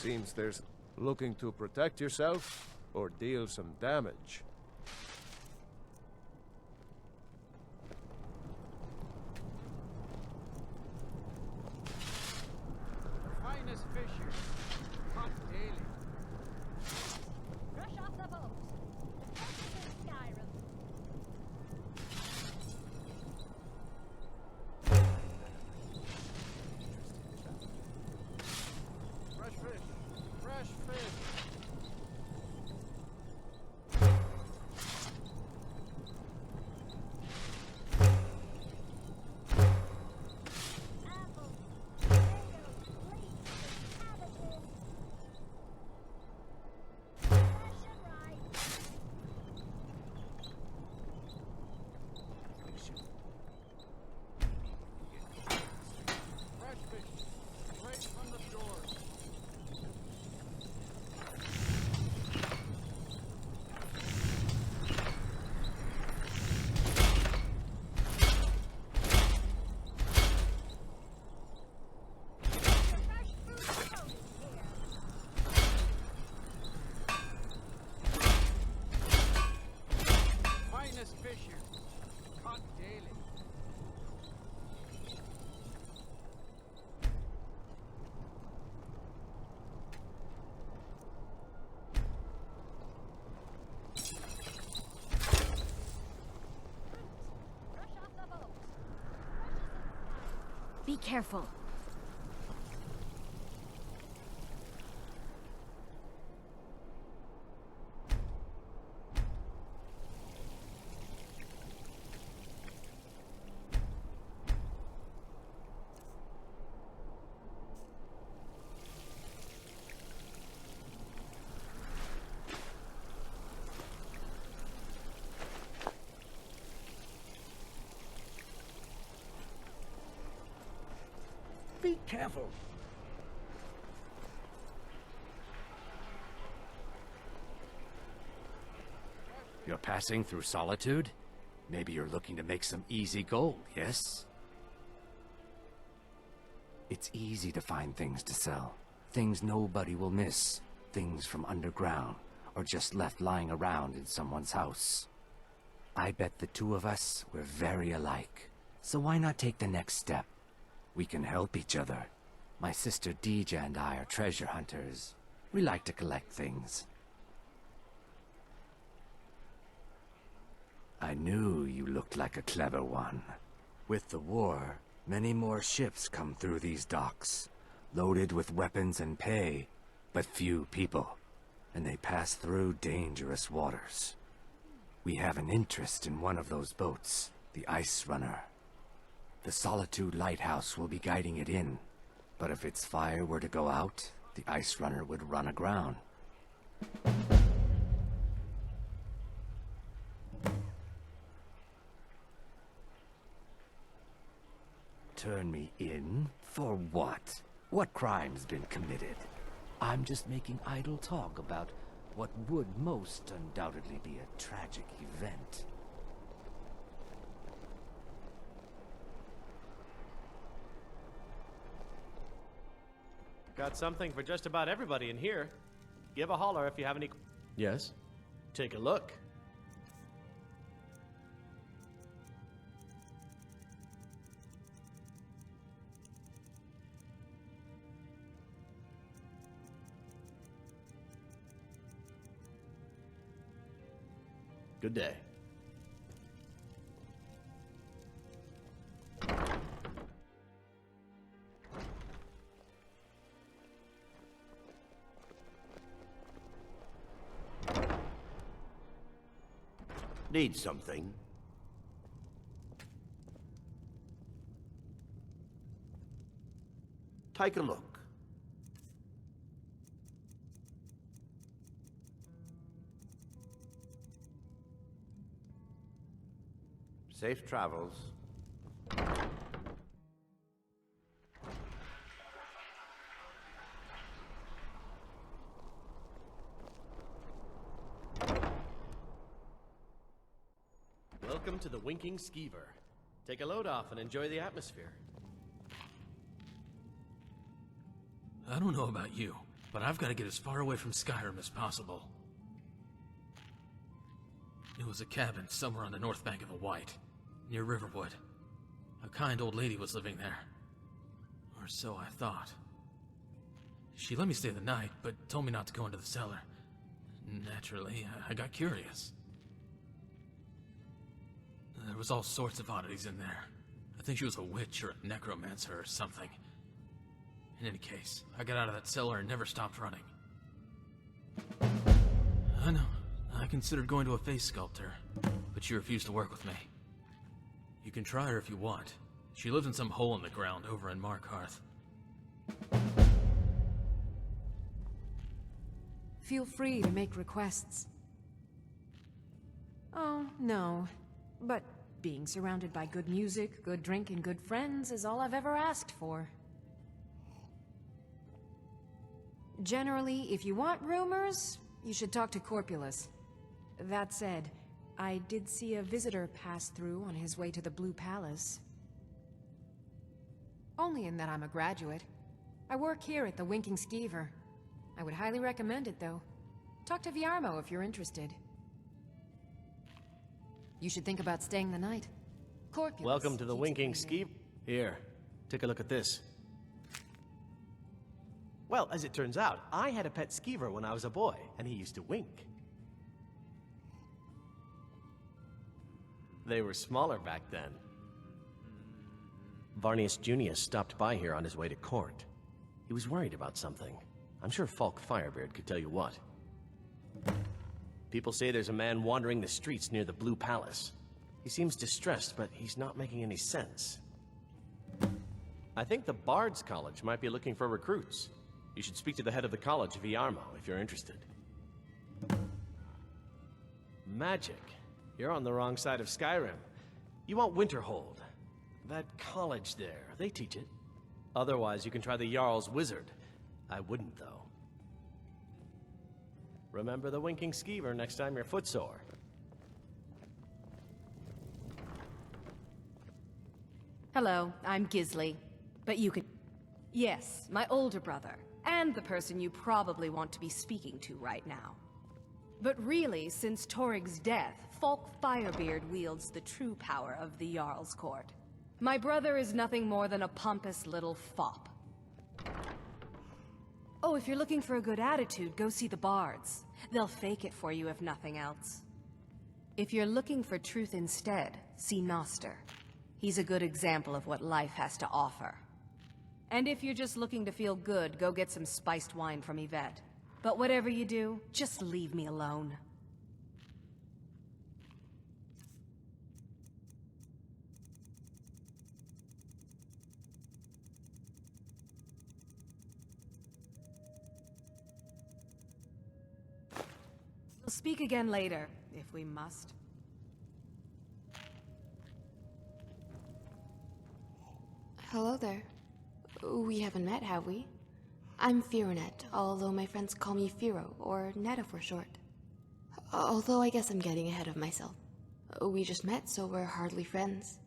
Seems there's looking to protect yourself or deal some damage. Finest fisher, caught daily. Brush off the boats. The focus is Skyrim. Fresh fish, fresh fish. Apples, tomatoes, leeks, cabbages. Fresh and ripe. Fresh fish, straight from the shore. The fresh fruit boat is here. Finest fisher, caught daily. Brush off the boats. Be careful. Be careful. You're passing through Solitude? Maybe you're looking to make some easy gold, yes? It's easy to find things to sell. Things nobody will miss. Things from underground, or just left lying around in someone's house. I bet the two of us were very alike. So why not take the next step? We can help each other. My sister Deeja and I are treasure hunters. We like to collect things. I knew you looked like a clever one. With the war, many more ships come through these docks, loaded with weapons and pay, but few people, and they pass through dangerous waters. We have an interest in one of those boats, the Ice Runner. The Solitude Lighthouse will be guiding it in, but if its fire were to go out, the Ice Runner would run aground. Turn me in? For what? What crime's been committed? I'm just making idle talk about what would most undoubtedly be a tragic event. Got something for just about everybody in here. Give a holler if you have any... Yes? Take a look. Good day. Need something? Take a look. Safe travels. Welcome to the Winking Skeever. Take a load off and enjoy the atmosphere. I don't know about you, but I've got to get as far away from Skyrim as possible. It was a cabin somewhere on the north bank of the White, near Riverwood. A kind old lady was living there. Or so I thought. She let me stay the night, but told me not to go into the cellar. Naturally, I got curious. There was all sorts of oddities in there. I think she was a witch or a necromancer or something. In any case, I got out of that cellar and never stopped running. I know. I considered going to a face sculptor, but she refused to work with me. You can try her if you want. She lives in some hole in the ground over in Markarth. Feel free to make requests. Oh, no. But being surrounded by good music, good drink, and good friends is all I've ever asked for. Generally, if you want rumors, you should talk to Corpulus. That said, I did see a visitor pass through on his way to the Blue Palace. Only in that I'm a graduate. I work here at the Winking Skeever. I would highly recommend it, though. Talk to Viarmo if you're interested. You should think about staying the night. Corpulus Welcome to the keeps Winking it Ski. Here, take a look at this. Well, as it turns out, I had a pet skeever when I was a boy, and he used to wink. They were smaller back then. Varnius Junius stopped by here on his way to court. He was worried about something. I'm sure Falk Firebeard could tell you what. People say there's a man wandering the streets near the Blue Palace. He seems distressed, but he's not making any sense. I think the Bard's College might be looking for recruits. You should speak to the head of the college, Viarmo, if you're interested. Magic. You're on the wrong side of Skyrim. You want Winterhold. That college there, they teach it. Otherwise, you can try the Jarl's Wizard. I wouldn't, though. Remember the Winking Skeever next time you're footsore. Hello, I'm Gisli. But you could... Yes, my older brother. And the person you probably want to be speaking to right now. But really, since Torig's death, Falk Firebeard wields the true power of the Jarl's Court. My brother is nothing more than a pompous little fop. Oh, if you're looking for a good attitude, go see the bards. They'll fake it for you if nothing else. If you're looking for truth instead, see Noster. He's a good example of what life has to offer. And if you're just looking to feel good, go get some spiced wine from Yvette. But whatever you do, just leave me alone. We'll speak again later, if we must. Hello there. We haven't met, have we? I'm Fironet, although my friends call me Firo, or Netta for short. Although I guess I'm getting ahead of myself. We just met, so we're hardly friends.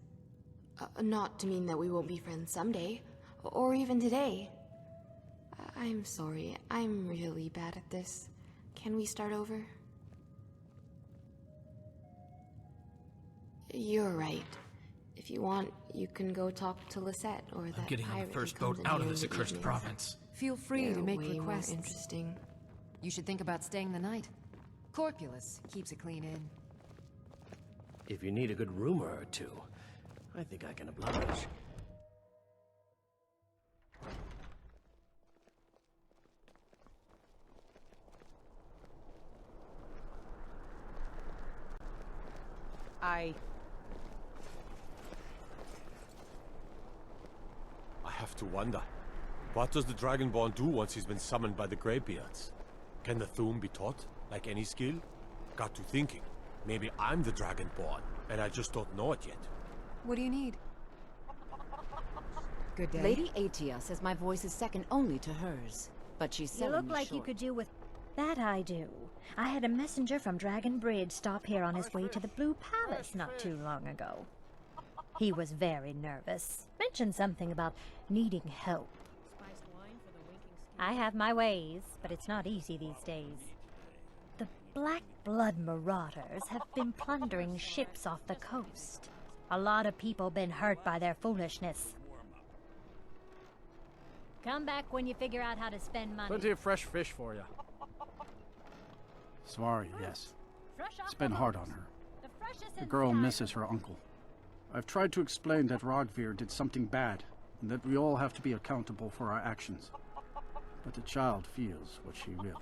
Not to mean that we won't be friends someday, or even today. I'm sorry, I'm really bad at this. Can we start over? You're right. If you want, you can go talk to Lisette or that I'm getting on pirate the who first comes boat in out of here this in the accursed evenings. province. Feel free They're to make way requests. more interesting. You should think about staying the night. Corpulus keeps a clean inn. If you need a good rumor or two, I think I can oblige. I have to wonder. What does the Dragonborn do once he's been summoned by the Greybeards? Can the Thuum be taught, like any skill? Got to thinking. Maybe I'm the Dragonborn, and I just don't know it yet. What do you need? Good day. Lady Atia says my voice is second only to hers, but she's You selling look me like you short. could do with... That I do. I had a messenger from Dragon Bridge stop here on his way to the Blue Palace not too long ago. He was very nervous. Mentioned something about needing help. Spiced wine for the Winking I have my ways, but it's not easy these days. The Black Blood marauders have been plundering ships off the coast. A lot of people been hurt by their foolishness. Come back when you figure out how to spend money. Plenty of fresh fish for you. Sorry, yes. It's been hard on her. The girl misses her uncle. I've tried to explain that Rogvir did something bad, and that we all have to be accountable for our actions. But the child feels what she will.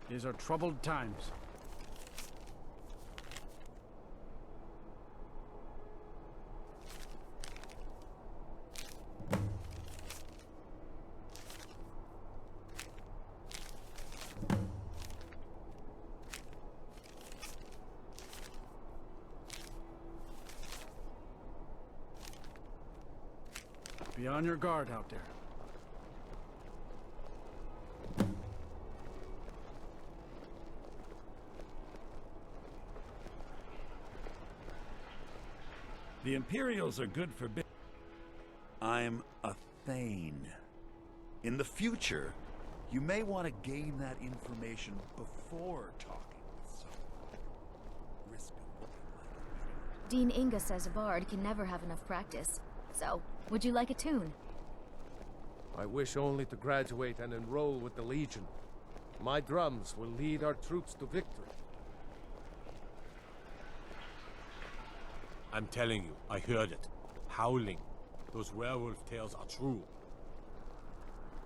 These are troubled times. Be on your guard out there. The Imperials are good for business. I'm a Thane. In the future, you may want to gain that information before talking with someone. Risk of looking like a Dean Inga says a bard can never have enough practice. So, would you like a tune? I wish only to graduate and enroll with the Legion. My drums will lead our troops to victory. I'm telling you, I heard it. Howling. Those werewolf tales are true.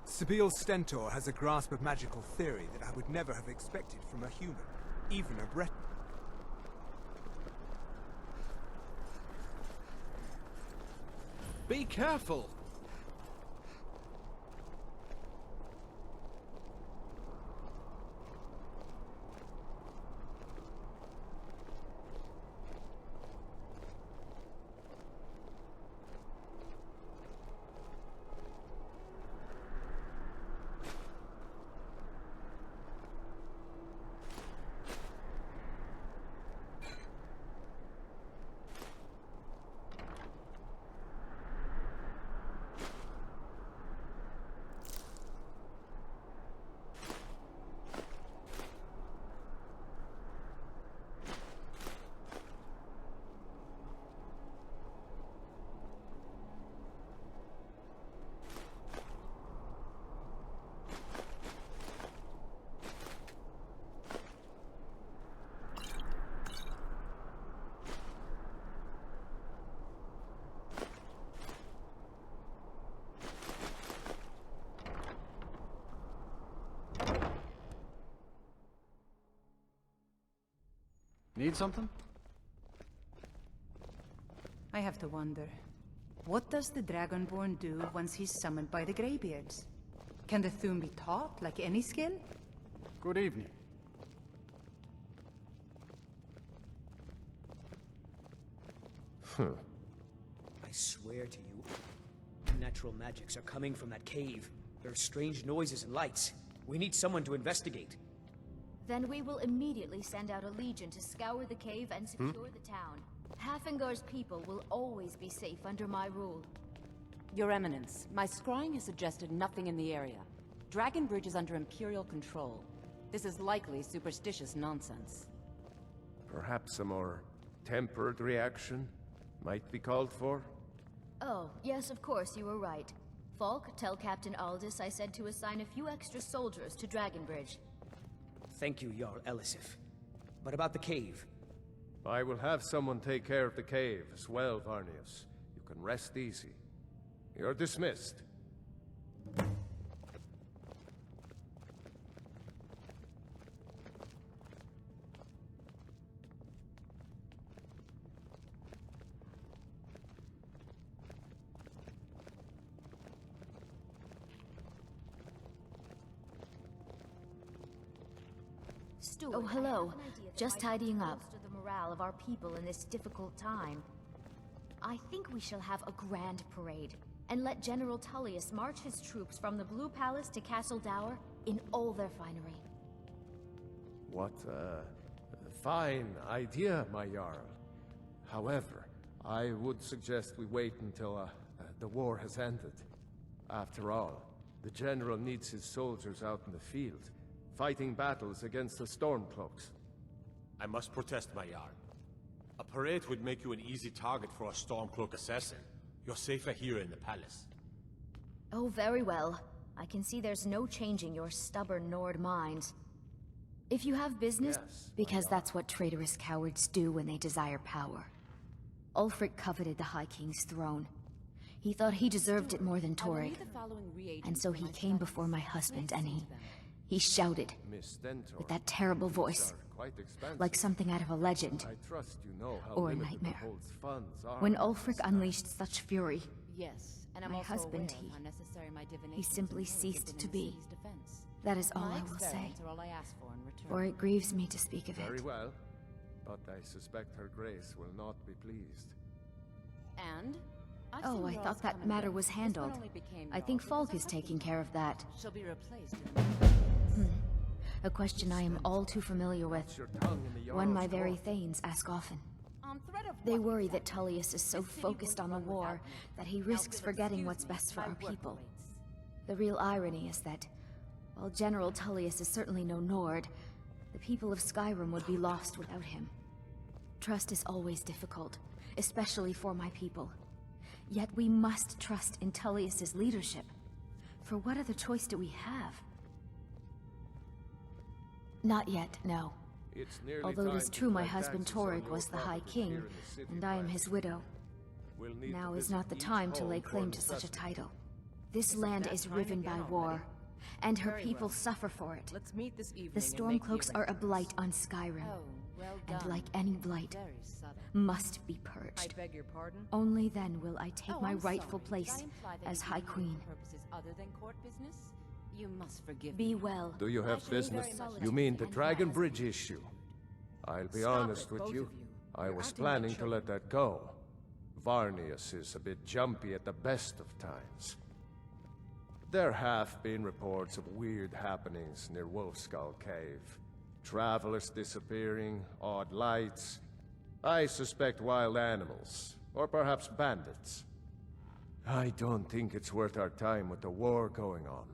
Sibyl Stentor has a grasp of magical theory that I would never have expected from a human, even a Breton. Be careful! Need something? I have to wonder. What does the Dragonborn do once he's summoned by the Greybeards? Can the Thum be taught like any skill? Good evening. I swear to you, unnatural magics are coming from that cave. There are strange noises and lights. We need someone to investigate. Then we will immediately send out a legion to scour the cave and secure the town. Hafengar's people will always be safe under my rule. Your Eminence, my scrying has suggested nothing in the area. Dragonbridge is under Imperial control. This is likely superstitious nonsense. Perhaps a more tempered reaction might be called for? Oh, yes, of course, you were right. Falk, tell Captain Aldous I said to assign a few extra soldiers to Dragonbridge. Thank you, Jarl Elisif. But about the cave? I will have someone take care of the cave as well, Varnius. You can rest easy. You're dismissed. Oh, hello. Just tidying up. The morale of our people in this difficult time. I think we shall have a grand parade, and let General Tullius march his troops from the Blue Palace to Castle Dower in all their finery. What a fine idea, my Jarl. However, I would suggest we wait until the war has ended. After all, The general needs his soldiers out in the field, fighting battles against the Stormcloaks. I must protest, my Jarl. A parade would make you an easy target for a Stormcloak assassin. You're safer here in the palace. Oh, very well. I can see there's no changing your stubborn Nord mind. If you have business, because that's what traitorous cowards do when they desire power. Ulfric coveted the High King's throne. He thought he deserved it more than Torrig. And so he came before my husband and he shouted with that terrible voice, like something out of a legend or a nightmare. When Ulfric unleashed such fury, my husband, he simply ceased to be. That is all I will say, for it grieves me to speak of it. Very well, but I suspect her grace will not be pleased. And? Oh, I thought that matter was handled. I think Falk is taking care of that. She'll be replaced. A question I am all too familiar with. One my very thanes ask often. They worry that Tullius is so focused on the war that he risks forgetting what's best for our people. The real irony is that, while General Tullius is certainly no Nord, the people of Skyrim would be lost without him. Trust is always difficult, especially for my people. Yet we must trust in Tullius's leadership. For what other choice do we have? Not yet, no. Although it is true my husband Torrig was the High King, and I am his widow. Now is not the time to lay claim to such a title. This land is riven by war, and her people suffer for it. The Stormcloaks are a blight on Skyrim, and like any blight, must be purged. I beg your pardon? Only then will I take my rightful place as High Queen. Purposes other than court business? You must forgive Be well. Do you have business? You mean the Dragon Bridge issue? I'll be honest with you. I was planning to let that go. Varnius is a bit jumpy at the best of times. There have been reports of weird happenings near Wolfskull Cave. Travelers disappearing, odd lights. I suspect wild animals, or perhaps bandits. I don't think it's worth our time with the war going on.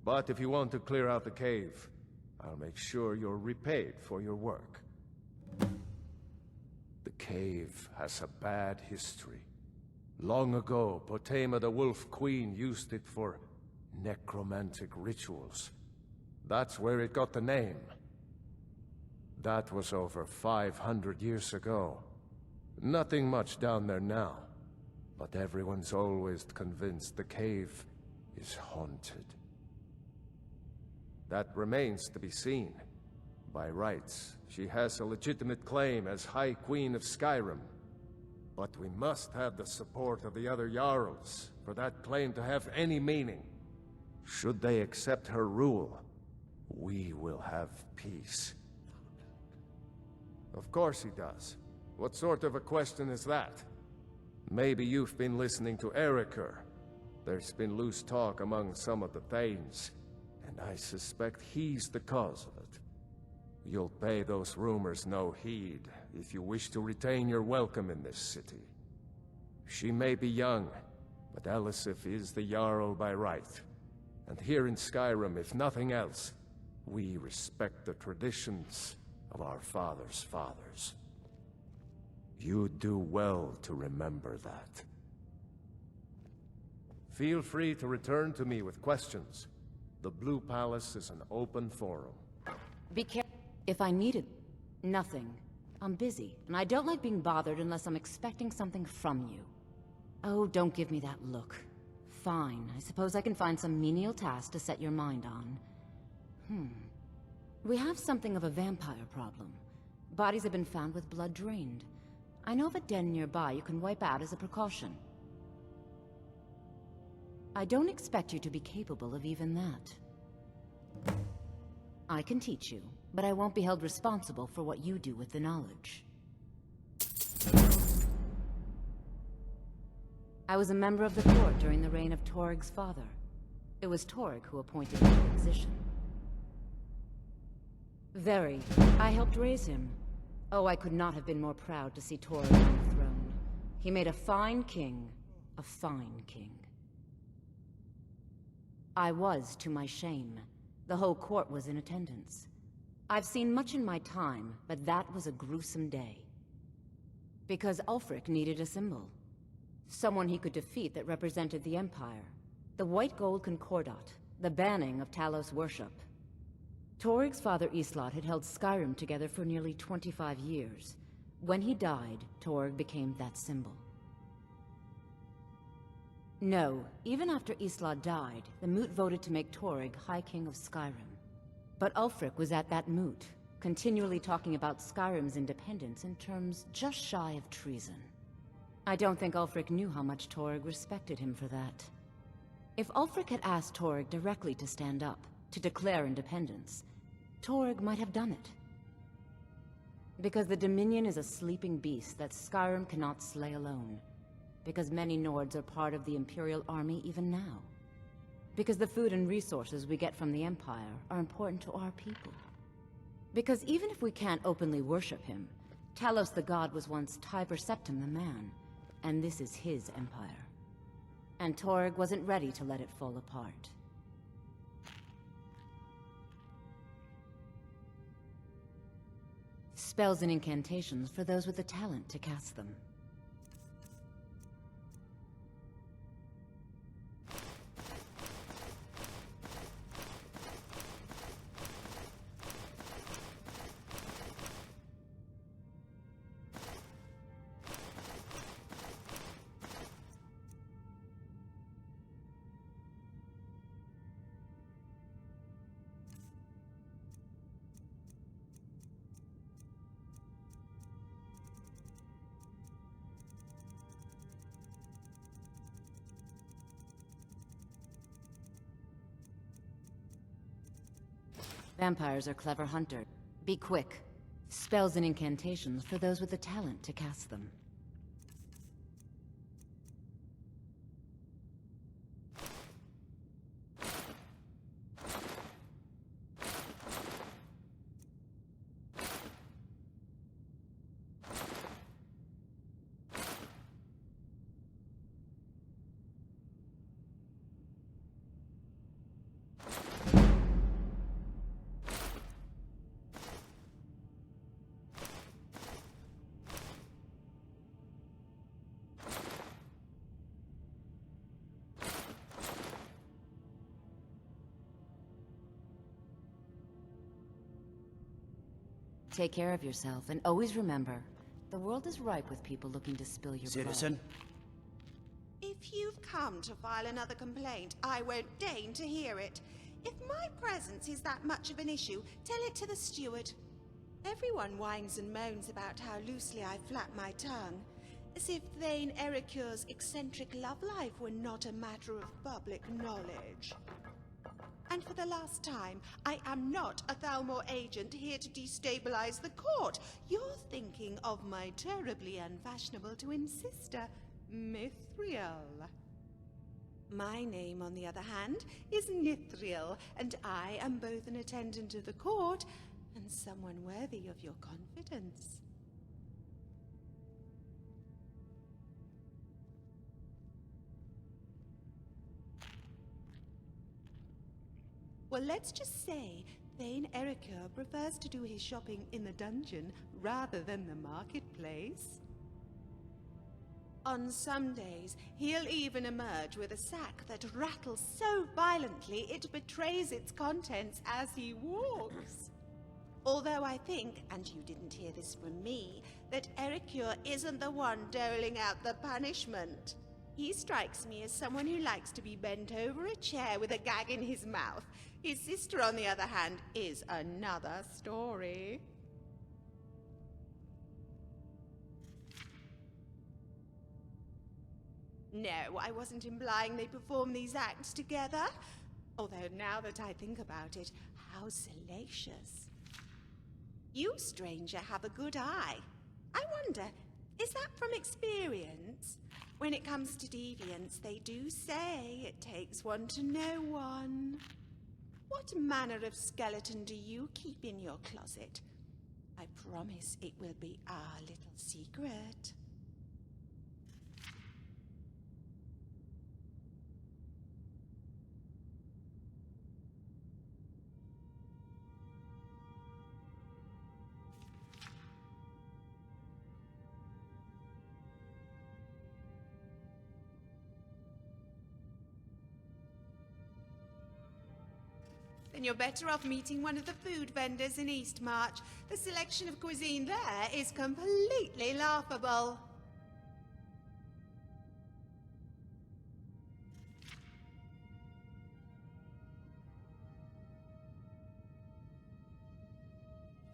But if you want to clear out the cave, I'll make sure you're repaid for your work. The cave has a bad history. Long ago, Potema the Wolf Queen used it for necromantic rituals. That's where it got the name. That was over 500 years ago. Nothing much down there now, but everyone's always convinced the cave is haunted. That remains to be seen. By rights, she has a legitimate claim as High Queen of Skyrim. But we must have the support of the other Jarls for that claim to have any meaning. Should they accept her rule, we will have peace. Of course he does. What sort of a question is that? Maybe you've been listening to Eriker. There's been loose talk among some of the Thanes, and I suspect he's the cause of it. You'll pay those rumors no heed if you wish to retain your welcome in this city. She may be young, but Elisif is the Jarl by right. And here in Skyrim, if nothing else, we respect the traditions of our fathers' fathers. You do well to remember that. Feel free to return to me with questions. The Blue Palace is an open forum. Be careful. If I needed nothing, I'm busy, and I don't like being bothered unless I'm expecting something from you. Oh, don't give me that look. Fine, I suppose I can find some menial task to set your mind on. We have something of a vampire problem. Bodies have been found with blood drained. I know of a den nearby you can wipe out as a precaution. I don't expect you to be capable of even that. I can teach you, but I won't be held responsible for what you do with the knowledge. I was a member of the court during the reign of Torig's father. It was Torrig who appointed me to the position. Very. I helped raise him. Oh, I could not have been more proud to see Torrig on the throne. He made a fine king. A fine king. I was, to my shame. The whole court was in attendance. I've seen much in my time, but that was a gruesome day. Because Ulfric needed a symbol. Someone he could defeat that represented the Empire. The White Gold Concordat, the banning of Talos worship. Toryg's father Islot had held Skyrim together for nearly 25 years. When he died, Toryg became that symbol. No, even after Islot died, the Moot voted to make Toryg High King of Skyrim. But Ulfric was at that Moot, continually talking about Skyrim's independence in terms just shy of treason. I don't think Ulfric knew how much Toryg respected him for that. If Ulfric had asked Toryg directly to stand up, to declare independence, Toryg might have done it. Because the Dominion is a sleeping beast that Skyrim cannot slay alone. Because many Nords are part of the Imperial Army even now. Because the food and resources we get from the Empire are important to our people. Because even if we can't openly worship him, Talos the God was once Tiber Septim the man, and this is his empire. And Toryg wasn't ready to let it fall apart. Spells and incantations for those with the talent to cast them. Vampires are clever hunters. Be quick. Spells and incantations for those with the talent to cast them. Take care of yourself, and always remember, the world is ripe with people looking to spill your Citizen? blood. If you've come to file another complaint, I won't deign to hear it. If my presence is that much of an issue, tell it to the steward. Everyone whines and moans about how loosely I flap my tongue, as if Thane Erikur's eccentric love life were not a matter of public knowledge. And for the last time, I am not a Thalmor agent here to destabilize the court. You're thinking of my terribly unfashionable twin sister, Mithril. My name, on the other hand, is Nithriel, and I am both an attendant of the court and someone worthy of your confidence. Well, let's just say Thane Erikur prefers to do his shopping in the dungeon rather than the marketplace. On some days, he'll even emerge with a sack that rattles so violently it betrays its contents as he walks. Although I think, and you didn't hear this from me, that Erikur isn't the one doling out the punishment. He strikes me as someone who likes to be bent over a chair with a gag in his mouth. His sister, on the other hand, is another story. No, I wasn't implying they perform these acts together. Although now that I think about it, how salacious. You, stranger, have a good eye. I wonder, is that from experience? When it comes to deviance, they do say it takes one to know one. What manner of skeleton do you keep in your closet? I promise it will be our little secret. Then you're better off meeting one of the food vendors in Eastmarch. The selection of cuisine there is completely laughable.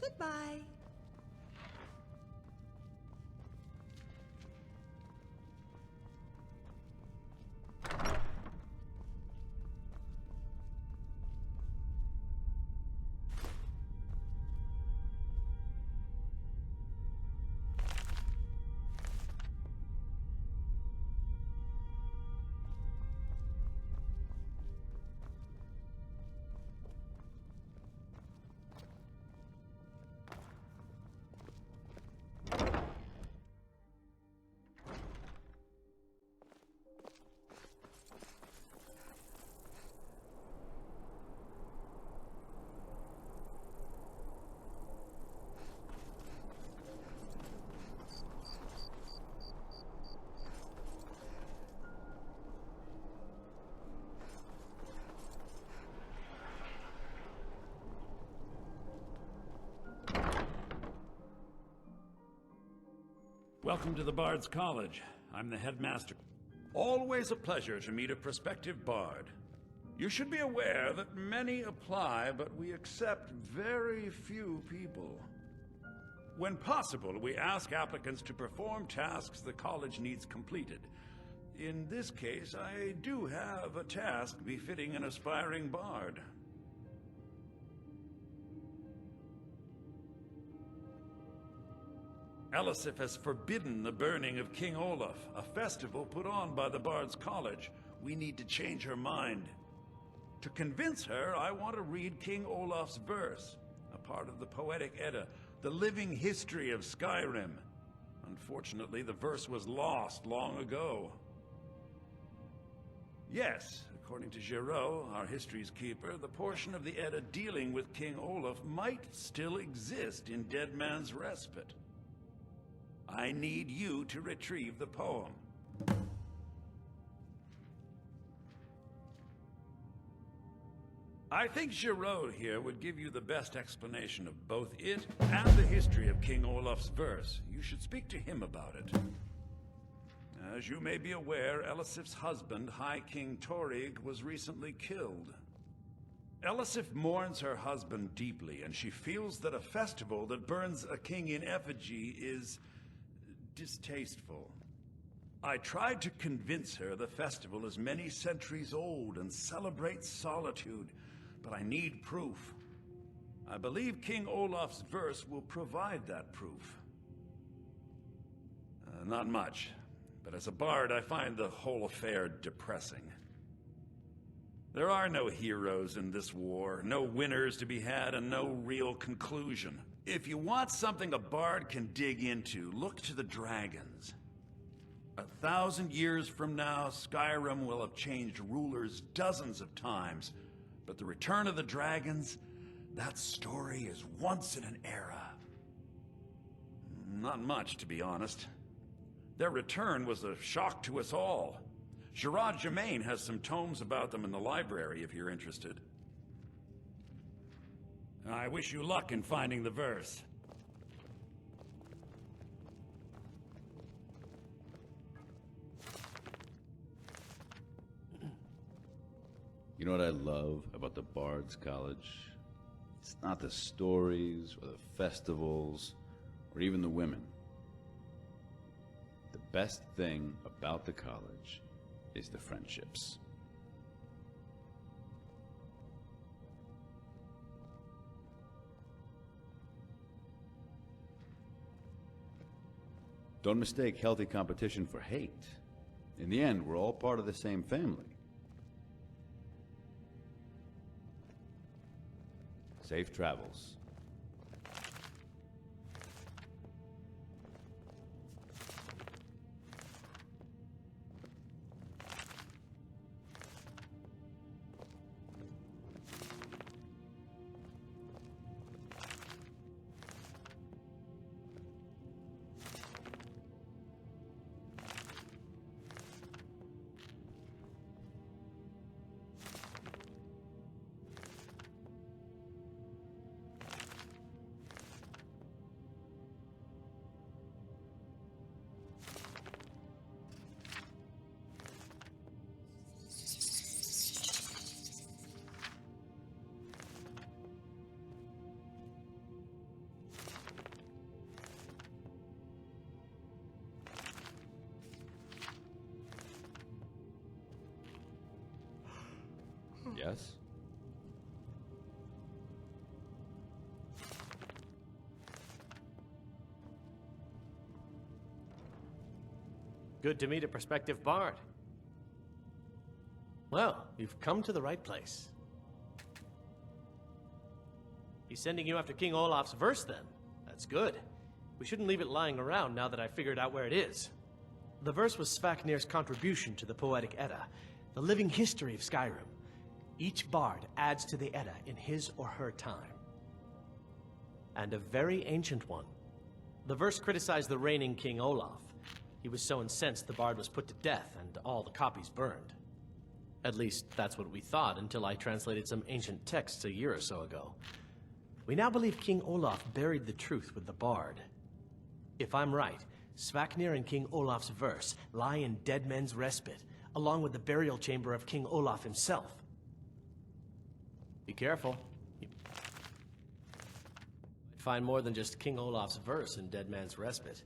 Goodbye. Welcome to the Bard's College. I'm the headmaster. Always a pleasure to meet a prospective bard. You should be aware that many apply, but we accept very few people. When possible, we ask applicants to perform tasks the college needs completed. In this case, I do have a task befitting an aspiring bard. Elisif has forbidden the burning of King Olaf, a festival put on by the Bard's College. We need to change her mind. To convince her, I want to read King Olaf's verse, a part of the Poetic Edda, the living history of Skyrim. Unfortunately, the verse was lost long ago. Yes, according to Giraud, our history's keeper, the portion of the Edda dealing with King Olaf might still exist in Dead Man's Respite. I need you to retrieve the poem. I think Giraud here would give you the best explanation of both it and the history of King Olaf's verse. You should speak to him about it. As you may be aware, Elisif's husband, High King Torig, was recently killed. Elisif mourns her husband deeply, and she feels that a festival that burns a king in effigy is distasteful. I tried to convince her the festival is many centuries old and celebrates solitude, but I need proof. I believe King Olaf's verse will provide that proof. Not much, but as a bard I find the whole affair depressing. There are no heroes in this war, no winners to be had, and no real conclusion. If you want something a bard can dig into, look to the dragons. 1,000 years from now, Skyrim will have changed rulers dozens of times, but the return of the dragons, that story is once in an era. Not much, to be honest. Their return was a shock to us all. Gerard Germain has some tomes about them in the library if you're interested. I wish you luck in finding the verse. You know what I love about the Bard's College? It's not the stories or the festivals or even the women. The best thing about the college is the friendships. Don't mistake healthy competition for hate. In the end, we're all part of the same family. Safe travels. Yes? Good to meet a prospective bard. Well, you've come to the right place. He's sending you after King Olaf's verse, then. That's good. We shouldn't leave it lying around now that I figured out where it is. The verse was Svafnir's contribution to the Poetic Edda, the living history of Skyrim. Each bard adds to the Edda in his or her time. And a very ancient one. The verse criticized the reigning King Olaf. He was so incensed the bard was put to death and all the copies burned. At least, that's what we thought until I translated some ancient texts a year or so ago. We now believe King Olaf buried the truth with the bard. If I'm right, Svafnir and King Olaf's verse lie in Dead Men's Respite, along with the burial chamber of King Olaf himself. Be careful. You might find more than just King Olaf's verse in Dead Man's Respite.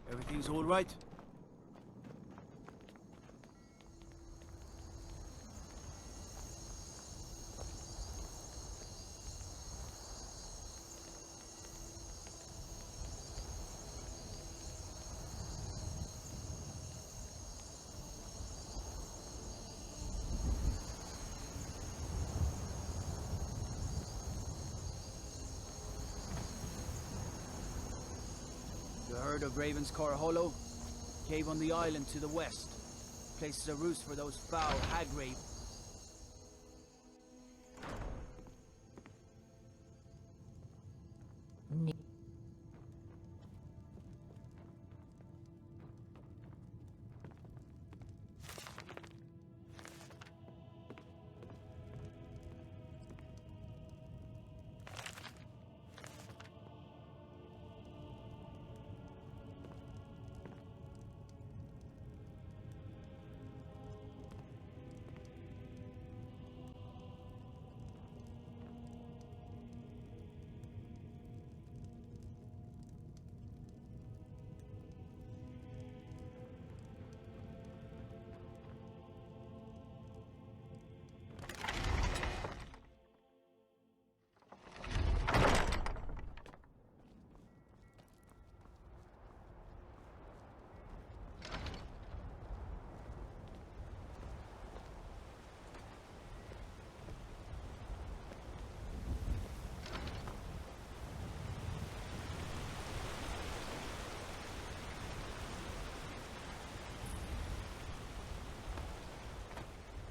Everything's all right? You heard of Ravenscourt Hollow? Cave on the island to the west. Places a roost for those foul hag rape.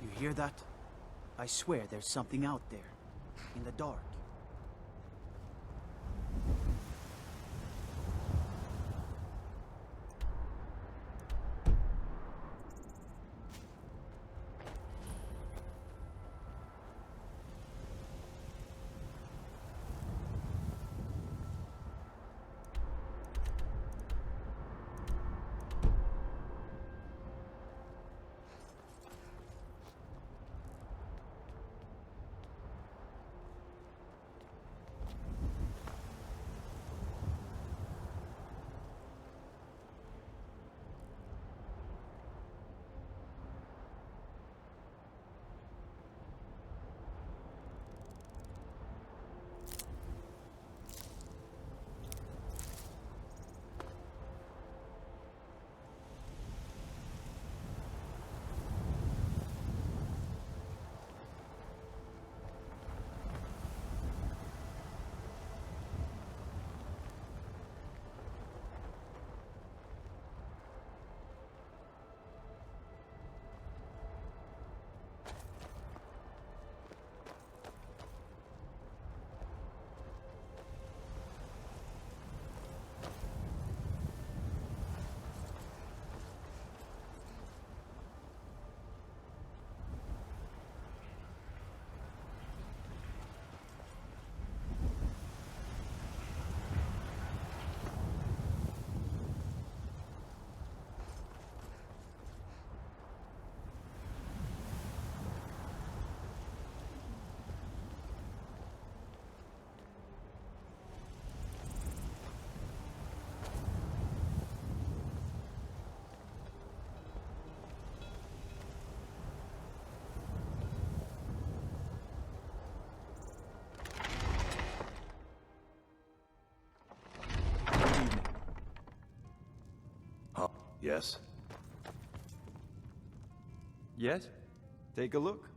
You hear that? I swear there's something out there. In the dark. Yes? Yes? Take a look.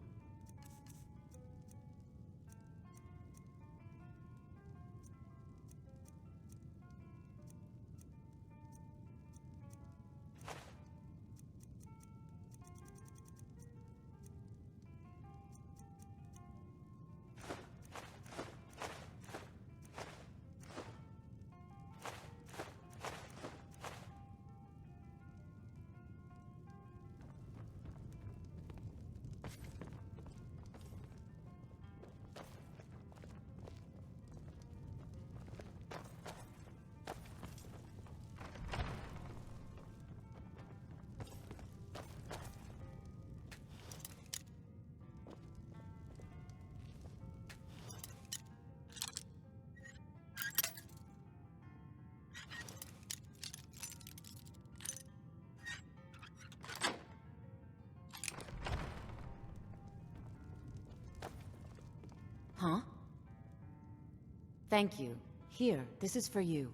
Huh? Thank you. Here, this is for you.